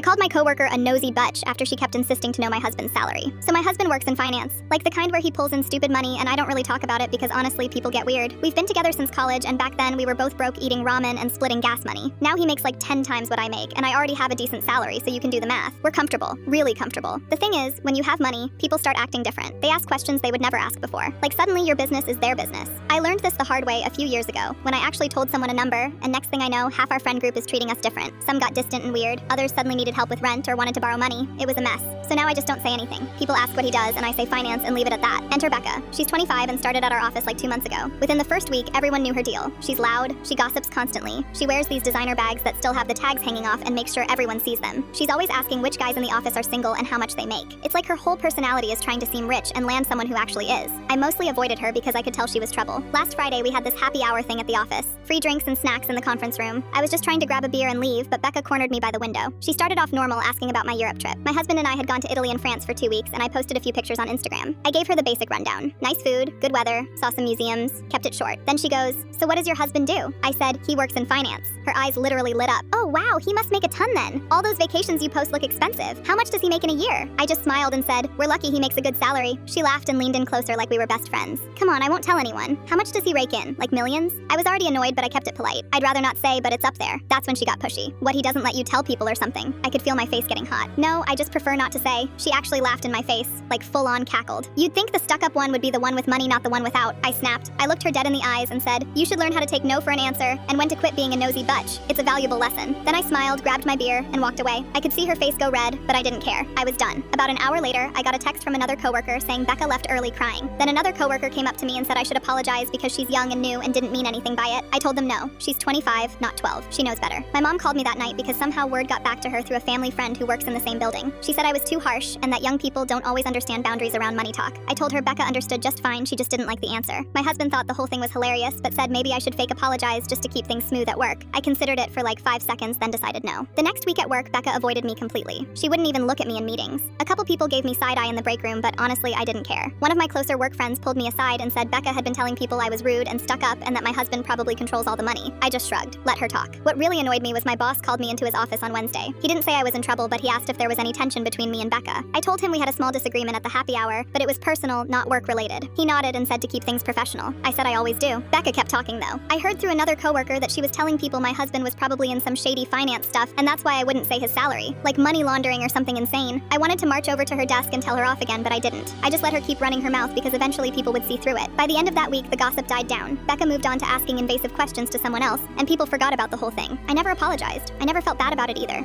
called my coworker a nosy butch after she kept insisting to know my husband's salary. So my husband works in finance, like the kind where he pulls in stupid money and I don't really talk about it because honestly people get weird. We've been together since college and back then we were both broke eating ramen and splitting gas money. Now he makes like 10 times what I make and I already have a decent salary, so you can do the math. We're comfortable, really comfortable. The thing is, when you have money, people start acting different. They ask questions they would never ask before. Like suddenly your business is their business. I learned this the hard way a few years ago when I actually told someone a number, and next thing I know, half our friend group is treating us different. Some got distant and weird, others suddenly needed help with rent or wanted to borrow money. It was a mess. So now I just don't say anything. People ask what he does and I say finance and leave it at that. Enter Becca. She's 25 and started at our office like 2 months ago. Within the first week, everyone knew her deal. She's loud, she gossips constantly, she wears these designer bags that still have the tags hanging off and makes sure everyone sees them. She's always asking which guys in the office are single and how much they make. It's like her whole personality is trying to seem rich and land someone who actually is. I mostly avoided her because I could tell she was trouble. Last Friday, we had this happy hour thing at the office. Free drinks and snacks in the conference room. I was just trying to grab a beer and leave, but Becca cornered me by the window. She started off normal, asking about my Europe trip. My husband and I had gone to Italy and France for 2 weeks, and I posted a few pictures on Instagram. I gave her the basic rundown. Nice food, good weather, saw some museums, kept it short. Then she goes, "So what does your husband do?" I said, "He works in finance." Her eyes literally lit up. "Oh wow, he must make a ton then. All those vacations you post look expensive. How much does he make in a year?" I just smiled and said, "We're lucky he makes a good salary." She laughed and leaned in closer like we were best friends. "Come on, I won't tell anyone. How much does he rake in? Like millions?" I was already annoyed, but I kept it polite. I'd rather not say, but it's up there. That's when she got pushy. What, he doesn't let you tell people or something? I could feel my face getting hot. No, I just prefer not to say. She actually laughed in my face, like full-on cackled. "You'd think the stuck-up one would be the one with money, not the one without." I snapped. I looked her dead in the eyes and said, "You should learn how to take no for an answer and when to quit being a nosy butch. It's a valuable lesson." Then I smiled, grabbed my beer, and walked away. I could see her face go red, but I didn't care. I was done. About an hour later, I got a text from another coworker saying Becca left early crying. Then another coworker came up to me and said I should apologize because she's young and new and didn't mean anything by it. I told them no. She's 25, not 12. She knows better. My mom called me that night because somehow word got back to her through a family friend who works in the same building. She said I was too harsh and that young people don't always understand boundaries around money talk. I told her Becca understood just fine, she just didn't like the answer. My husband thought the whole thing was hilarious, but said maybe I should fake apologize just to keep things smooth at work. I considered it for like 5 seconds, then decided no. The next week at work, Becca avoided me completely. She wouldn't even look at me in meetings. A couple people gave me side eye in the break room, but honestly, I didn't care. One of my closer work friends pulled me aside and said Becca had been telling people I was rude and stuck up and that my husband probably controls all the money. I just shrugged, let her talk. What really annoyed me was my boss called me into his office on Wednesday. He didn't say I was in trouble, but he asked if there was any tension between me and Becca. I told him we had a small disagreement at the happy hour, but it was personal, not work related. He nodded and said to keep things professional. I said I always do. Becca kept talking though. I heard through another coworker that she was telling people my husband was probably in some shady finance stuff, and that's why I wouldn't say his salary. Like money laundering or something insane. I wanted to march over to her desk and tell her off again, but I didn't. I just let her keep running her mouth because eventually people would see through it. By the end of that week, the gossip died down. Becca moved on to asking invasive questions to someone else, and people forgot about the whole thing. I never apologized. I never felt bad about it either.